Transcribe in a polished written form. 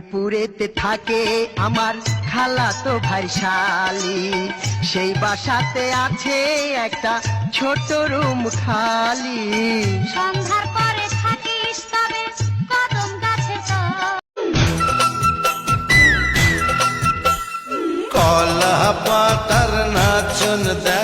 মিরপুরেতে থাকে আমার খালাতো ভাই শালি, সেই বাসাতে আছে একটা ছোট রুম খালি। সন্ধ্যার পরে থাকিস তবে কদম গাছে কলা পাতার নাচন দেখ